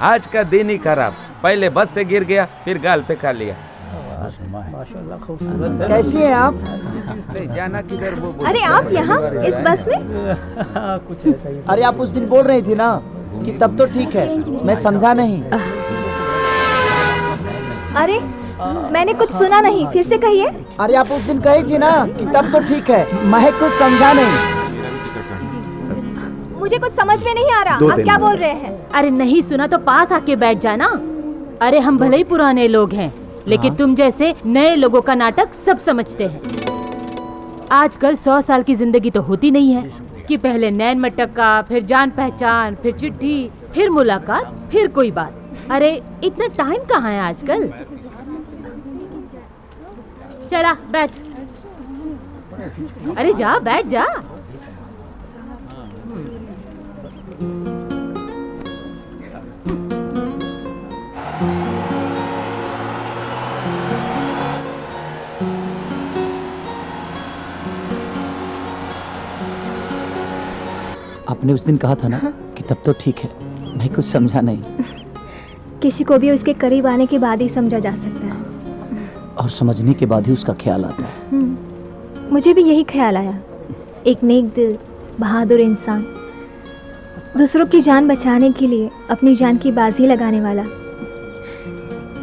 आज का दिन ही खराब, पहले बस से गिर गया फिर गाल पे खा लिया। कैसी हैं आप? जाना किधर वो अरे आप यहाँ इस बस में? कुछ ऐसा ही। अरे आप उस दिन बोल रही थी ना कि तब तो ठीक है, मैं समझा नहीं। अरे मैंने कुछ सुना नहीं, फिर से कहिए। अरे आप उस दिन कही थी ना कि तब तो ठीक है, मैं कुछ समझा नहीं। मुझे कुछ समझ में नहीं आ रहा, आप क्या बोल रहे हैं? अरे नहीं सुना तो पास आके बैठ जाना। अरे हम भले ही पुराने लोग हैं, लेकिन तुम जैसे नए लोगों का नाटक सब समझते हैं। आजकल 100 साल की जिंदगी तो होती नहीं है कि पहले नैन मटक्का, फिर जान पहचान, फिर चिट्ठी, फिर मुलाकात, फिर कोई बात। अरे इतना टाइम कहाँ है आजकल। चला बैठ। अरे जा बैठ जा। आपने उस दिन कहा था ना कि तब तो ठीक है, मैं कुछ समझा नहीं। किसी को भी उसके करीब आने के बाद ही समझा जा सकता है, और समझने के बाद ही उसका ख्याल आता है। मुझे भी यही ख्याल आया। एक नेक दिल, बहादुर इंसान, दूसरों की जान बचाने के लिए अपनी जान की बाजी लगाने वाला,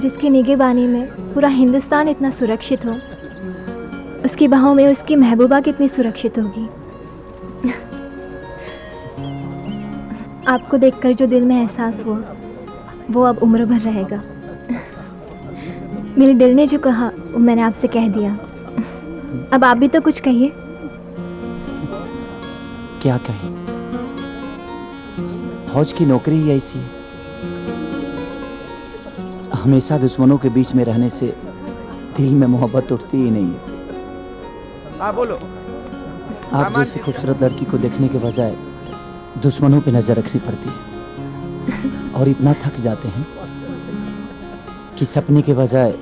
जिसकी निगहबानी में पूरा हिंदुस्तान इतना सुरक्षित हो, उसकी बाहों में उसकी महबूबा कितनी सुरक्षित होगी। आपको देखकर जो दिल में एहसास हुआ वो अब उम्र भर रहेगा। मेरे दिल ने जो कहा वो मैंने आपसे कह दिया। अब आप भी तो कुछ कहिए। क्या कहें? फौज की नौकरी ही ऐसी है, हमेशा दुश्मनों के बीच में रहने से दिल में मोहब्बत उठती ही नहीं है। हाँ बोलो। आप जैसी खूबसूरत लड़की को देखने के बजाय दुश्मनों पे नजर रखनी पड़ती है, और इतना थक जाते हैं कि सपने के बजाय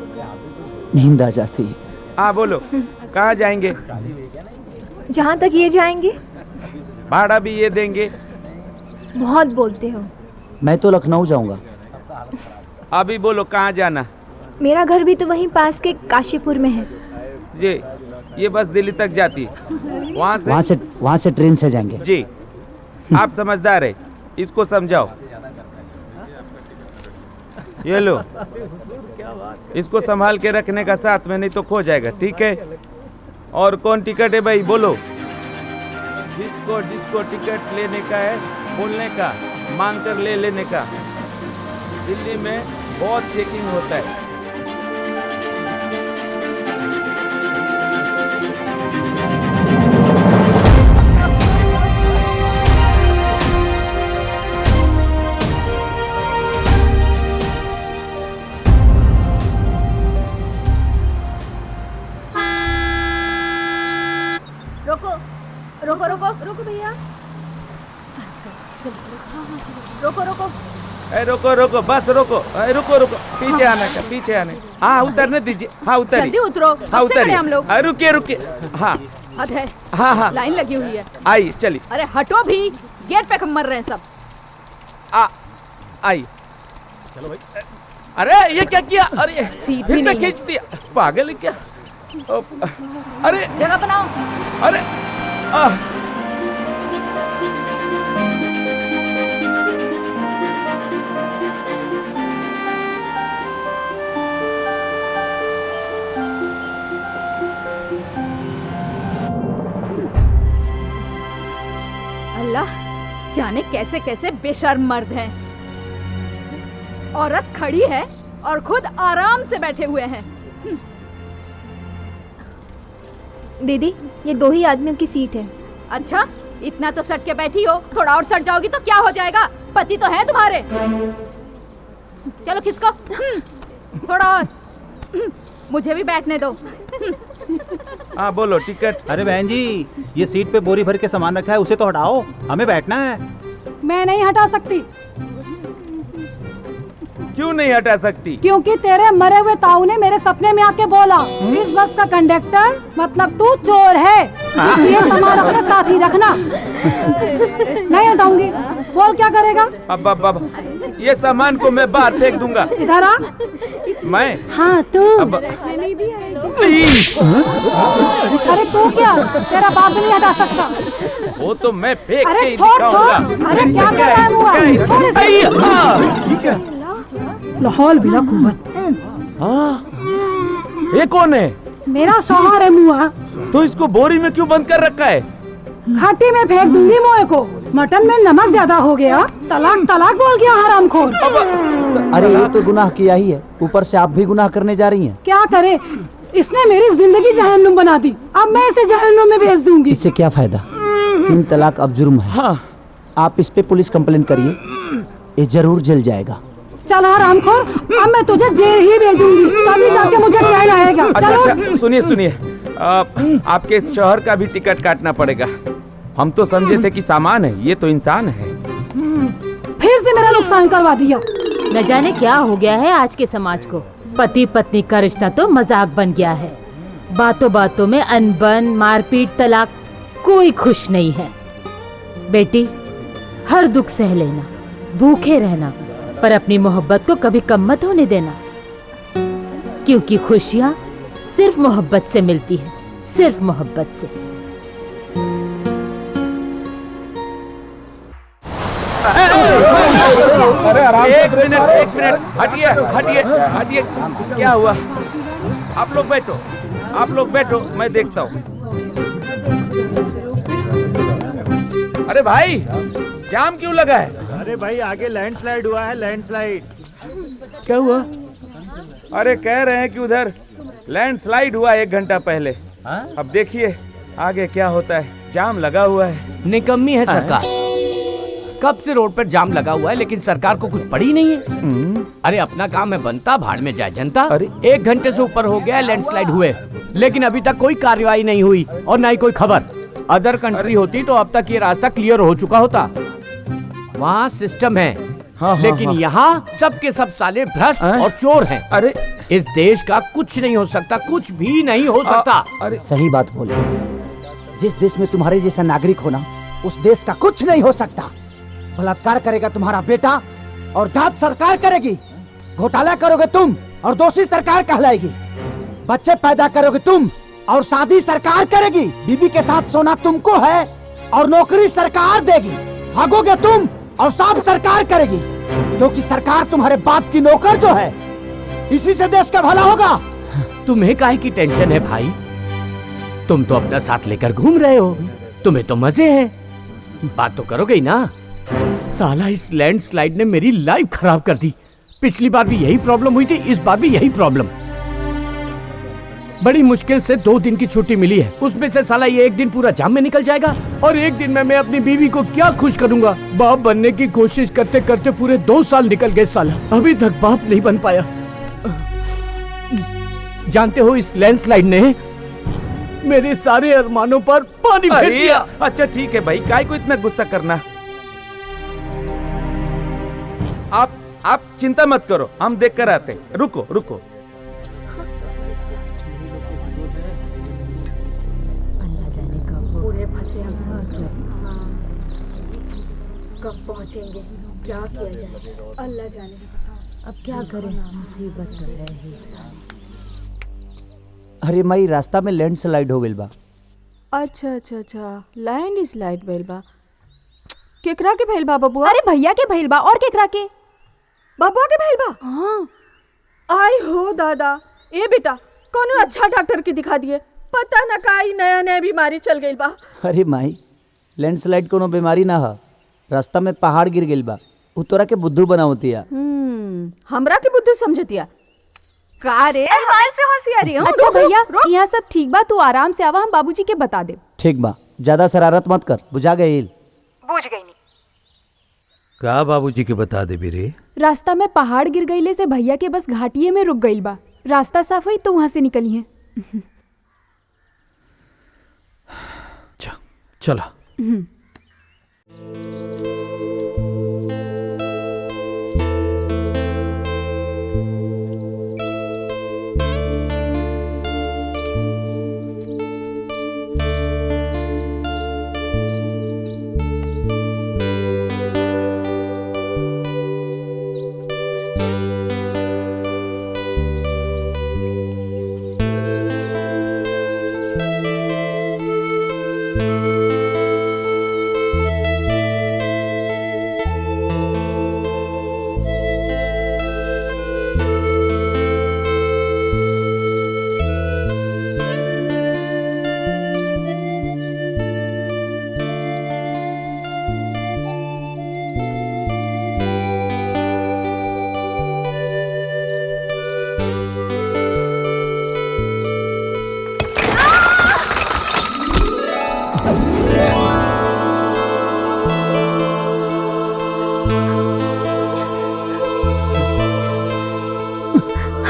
नींद आ जाती है। हाँ बोलो, कहाँ जाएंगे? जहाँ तक ये जाएंगे। भाड़ा भी ये देंगे। बहुत बोलते हो। मैं तो लखनऊ जाऊंगा। अभी बोलो कहाँ जाना? मेरा घर भी तो वहीं पास के काशीपुर में है। जी, ये बस दिल्ली तक जाती है। वहाँ से ट्रेन से जाएंगे। जी, आप समझदार है, इसको समझाओ। ये लो, इसको संभाल के रखने का साथ में, नहीं तो खो जाएगा, ठीक है? और कौन टिकट है भाई बोलो। जिसको जिसको टिकट लेने का है बोलने का, मांग कर ले लेने का। दिल्ली में बहुत चेकिंग होता है। रोको भैया। रोको रोको बस रोको। रुको पीछे आने का, पीछे आने। हाँ उतरने दीजिए। हाँ उतरिए, जल्दी उतरो। हाँ उतरिए हम लोग। रुकिए। हाँ हद है। हाँ लाइन लगी हुई है। आइए चलिए। अरे हटो भी, गेट पे मर रहे हैं सब। आइए चलो भाई। अरे ये क्या किया? अरे सीट फिर भी से नहीं है। खींच दिया, पागल है क्या? अरे जगह बनाओ। अरे अल्लाह जाने कैसे कैसे बेशर्म मर्द हैं। औरत खड़ी है और खुद आराम से बैठे हुए हैं। दीदी, ये 2 ही आदमियों की सीट है। अच्छा, इतना तो सट के बैठी हो, थोड़ा और सट जाओगी तो क्या हो जाएगा? पति तो है तुम्हारे। चलो खिसको। थोड़ा और। मुझे भी बैठने दो। हाँ बोलो टिकट। अरे बहन जी, ये सीट पे बोरी भर के सामान रखा है, उसे तो हटाओ, हमें बैठना है। मैं नहीं हटा सकती। क्यों नहीं हटा सकती? क्योंकि तेरे मरे हुए ताऊ ने मेरे सपने में आके बोला इस बस का कंडक्टर मतलब तू चोर है, इसलिए सामान अपने साथ ही रखना। नहीं हटाऊंगी। बोल क्या करेगा? अब ये सामान को मैं बाहर फेंक दूंगा। इधर आ। मैं? हाँ तो अब अरे तू क्या, तेरा बाप भी नहीं हटा सकता। वो तो मैं फेंक के अरे ही छोड़ दिखाऊंगा। छोड़, अरे क्या कर रहा है मुआ? छोड़ इसे। ये क्या? लाहौल बिला कुव्वत। ये कौन है? मेरा शौहर है मुआ। तो इसको बोरी में क्यों बंद कर रखा है? घाटी में फेंक दूंगी मोए को। मटन में नमक ज्यादा हो गया, तलाक तलाक बोल गया हरामखोर। अरे ये तो गुनाह किया ही है, ऊपर से आप भी गुनाह करने जा रही हैं। क्या करे, इसने मेरी जिंदगी जहन्नुम बना दी। अब मैं इसे जहन्नुम में भेज दूंगी। इससे क्या फायदा? 3 तलाक अब जुर्म है। हाँ। आप इस पे पुलिस कंप्लेन करिए, ये जरूर जेल जाएगा। चल हरामखोर, अब मैं तुझे जेल ही भेजूंगी, तभी जाके मुझे चैन आएगा। चलो। अच्छा सुनिए आपके इस शहर का भी टिकट काटना पड़ेगा। हम तो समझे थे कि सामान है, ये तो इंसान है। फिर से मेरा नुकसान करवा दिया। न जाने क्या हो गया है आज के समाज को। पति पत्नी का रिश्ता तो मजाक बन गया है। बातों बातों में अनबन, मारपीट, तलाक, कोई खुश नहीं है। बेटी, हर दुख सह लेना, भूखे रहना, पर अपनी मोहब्बत को कभी कम मत होने देना, क्योंकि खुशियाँ सिर्फ मोहब्बत से मिलती है, सिर्फ मोहब्बत से। एक मिनट, हटिए। क्या हुआ? आप लोग बैठो, मैं देखता हूँ। अरे भाई, जाम क्यों लगा है? अरे भाई, आगे लैंडस्लाइड हुआ है, लैंडस्लाइड। क्या हुआ? अरे कह रहे हैं कि उधर लैंडस्लाइड हुआ 1 घंटा पहले। अब देखिए आगे क्या होता है। जाम लगा हुआ है। निकम्मी है सरकार। कब से रोड पर जाम लगा हुआ है, लेकिन सरकार को कुछ पड़ी नहीं है। अरे अपना काम है बनता, भाड़ में जाए जनता। अरे 1 घंटे से ऊपर हो गया है लैंडस्लाइड हुए, लेकिन अभी तक कोई कार्रवाई नहीं हुई और न ही कोई खबर। अदर कंट्री होती तो अब तक ये रास्ता क्लियर हो चुका होता। वहाँ सिस्टम है, लेकिन यहाँ सबके सब साले भ्रष्ट और चोर हैं। अरे इस देश का कुछ नहीं हो सकता, कुछ भी नहीं हो सकता। अरे सही बात बोले। जिस देश में तुम्हारे जैसा नागरिक होना, उस देश का कुछ नहीं हो सकता। बलात्कार करेगा तुम्हारा बेटा और जांच सरकार करेगी। घोटाला करोगे तुम और दोषी सरकार कहलाएगी। बच्चे पैदा करोगे तुम और शादी सरकार करेगी। बीबी के साथ सोना तुमको है और नौकरी सरकार देगी। भागोगे तुम और सांप सरकार करेगी, क्योंकि सरकार तुम्हारे बाप की नौकर जो है। इसी से देश का भला होगा। तुम्हें काहे की टेंशन है भाई? तुम तो अपना साथ लेकर घूम रहे हो, तुम्हें तो मजे हैं। बात तो करोगे ही ना। साला इस लैंडस्लाइड ने मेरी लाइफ खराब कर दी। पिछली बार भी यही प्रॉब्लम हुई थी, इस बार भी यही प्रॉब्लम। बड़ी मुश्किल से 2 दिन की छुट्टी मिली है, उसमें से साला ये 1 दिन पूरा जाम में निकल जाएगा। और 1 दिन में मैं अपनी बीवी को क्या खुश करूंगा? बाप बनने की कोशिश करते करते पूरे 2 साल निकल गए साला, अभी तक बाप नहीं बन पाया। जानते हो, इस लैंडस्लाइड ने मेरे सारे अरमानों पर पानी फेर दिया। अच्छा ठीक है भाई, काहे को इतना गुस्सा करना? आप चिंता मत करो, हम देख कर आते हैं। रुको पूरे फंसे हम सब। कब पहुंचेंगे, क्या किया जाए, अल्लाह जाने। अब क्या करें, मुसीबत तो है ही। अरे माई, रास्ता में लैंडस्लाइड हो गइल बा। अच्छा, लैंड स्लाइड भइल बा। केकरा के भइल बा बबुआ? अरे भैया के भइल बा, और केकरा के? बबुआ के भइल बा? हाँ। आई हो दादा। ए बेटा, कोनो अच्छा डॉक्टर के दिखा दिए। पता न काई नया बीमारी चल गइल बा। अरे माई, लैंडस्लाइड कोनो बीमारी ना है, रास्ता में पहाड़ गिर गइल बा। उ तोरा के बुद्धू बनावतिया। हमरा के बुद्धू समझतिया का रे? हाल से होशियारी। अच्छा भैया, यहाँ सब ठीक बा, तू आराम से आवा, हम बाबूजी के बता दे। ठीक बा, ज्यादा शरारत मत कर। बुझा गइल? बुझ गई नहीं। का बाबूजी के बता दे बेरे? रास्ता में पहाड़ गिर गईले से भैया के बस घाटिये में रुक गईल बा। रास्ता साफ हुई तो वहाँ से निकली है। चला।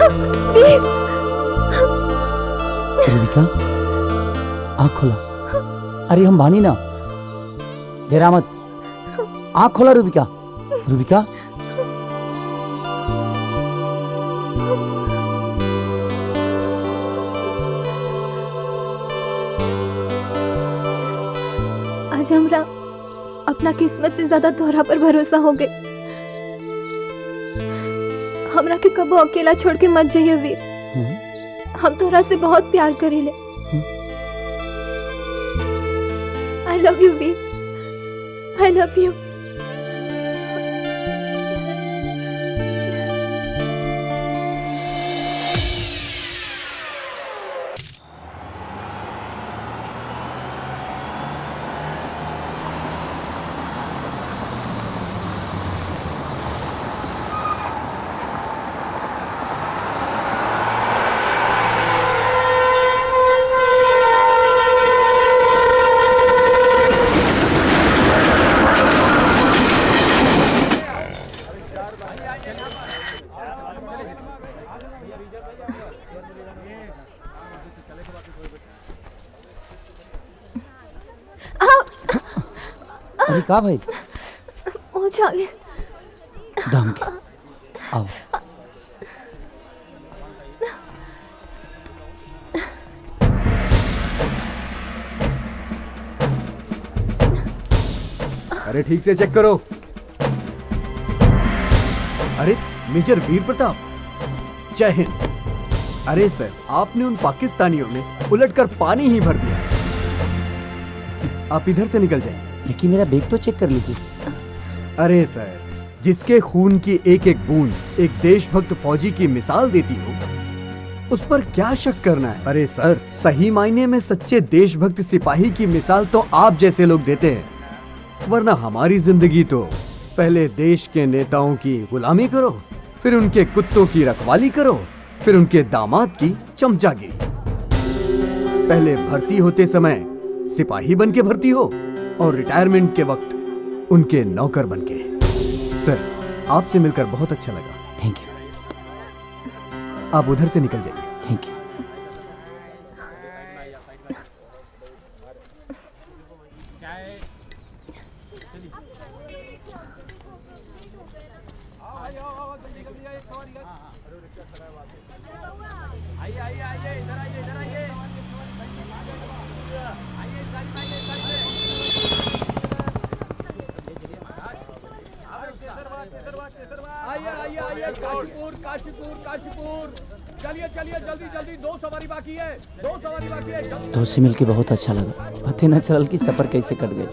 वीर। रूबिका, आँख खोला। अरे हम बानी ना, डेरा मत। आँख खोला रूबिका। रूबिका, आज हमरा अपना किस्मत से ज्यादा तोहरा पर भरोसा हो गए। हमरा के कबो अकेला छोड़ के मत जाइए वीर। हम तोहरा से बहुत प्यार करेले। I love you Veer. I love you. अरे का भाई? ओ जागे। दम के आओ। अरे ठीक से चेक करो। अरे मेजर वीर प्रताप, जय हिंद। अरे सर, आपने उन पाकिस्तानियों में उलटकर पानी ही भर दिया। आप इधर से निकल जाइए। लेकिन मेरा बैग तो चेक कर लीजिए। अरे सर, जिसके खून की एक एक बूंद एक देशभक्त फौजी की मिसाल देती हो, उस पर क्या शक करना है? अरे सर, सही मायने में सच्चे देशभक्त सिपाही की मिसाल तो आप जैसे लोग देते हैं, वरना हमारी जिंदगी तो पहले देश के नेताओं की गुलामी करो, फिर उनके कुत्तों की रखवाली करो, फिर उनके दामाद की चमचागिरी। पहले भर्ती होते समय सिपाही बन के भर्ती हो और रिटायरमेंट के वक्त उनके नौकर बन के। सर, आपसे मिलकर बहुत अच्छा लगा। Thank you. आप उधर से निकल जाइए। Thank you. काशीपुर काशीपुर काशीपुर, चलिए चलिए जल्दी जल्दी, 2 सवारी बाकी है, 2 सवारी बाकी है। तो से मिलके बहुत अच्छा लगा। पता न चल कि सफर कैसे कट गए।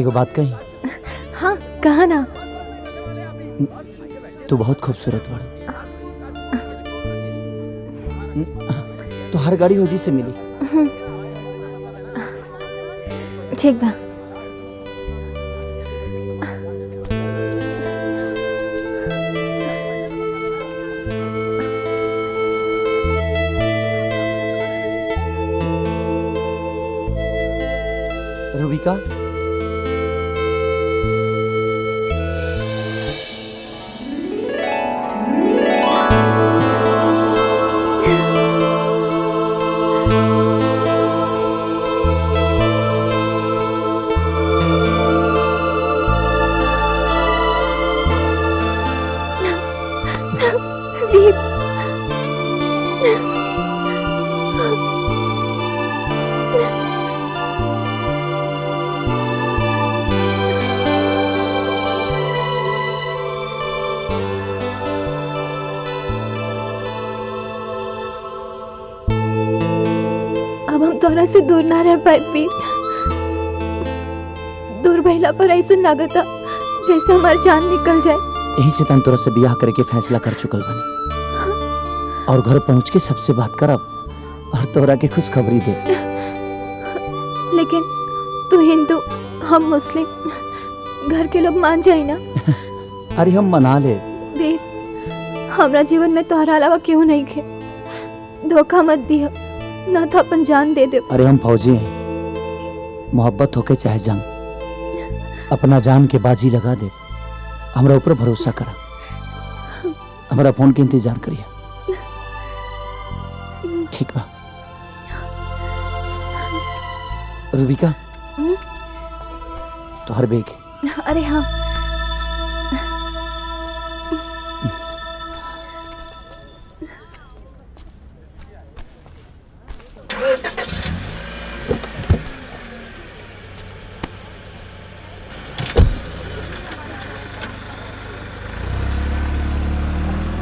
एगो बात कही? हाँ कहा ना। तू बहुत खूबसूरत बड़। तो हर गाड़ी हो जी से मिली। ठीक बा। रूबिका, अब हम तोरा से दूर ना रह पाए वीर। दूर भइला पर ऐसा लागता जैसे हमार जान निकल जाए। यही से तन तोरा से ब्याह करे के फैसला कर चुकल बनी और घर पहुंच के सबसे बात करब और तोरा के खुशखबरी दे। लेकिन तू हिंदू, हम मुस्लिम, घर के लोग मान जाए ना। अरे हम मना ले। वीर, हमरा जीवन में तोहरा अलावा क्यों नहीं खे। धोखा मत दिया, ना तो अपन जान दे दे। अरे हम फौजी हैं, मोहब्बत होके चाहे जंग, अपना जान के बाजी लगा दे। हमरा ऊपर भरोसा करा। हमारा फोन के इंतजार करिए। ठीक बा। रुबिका, तोहर बेग। अरे हाँ।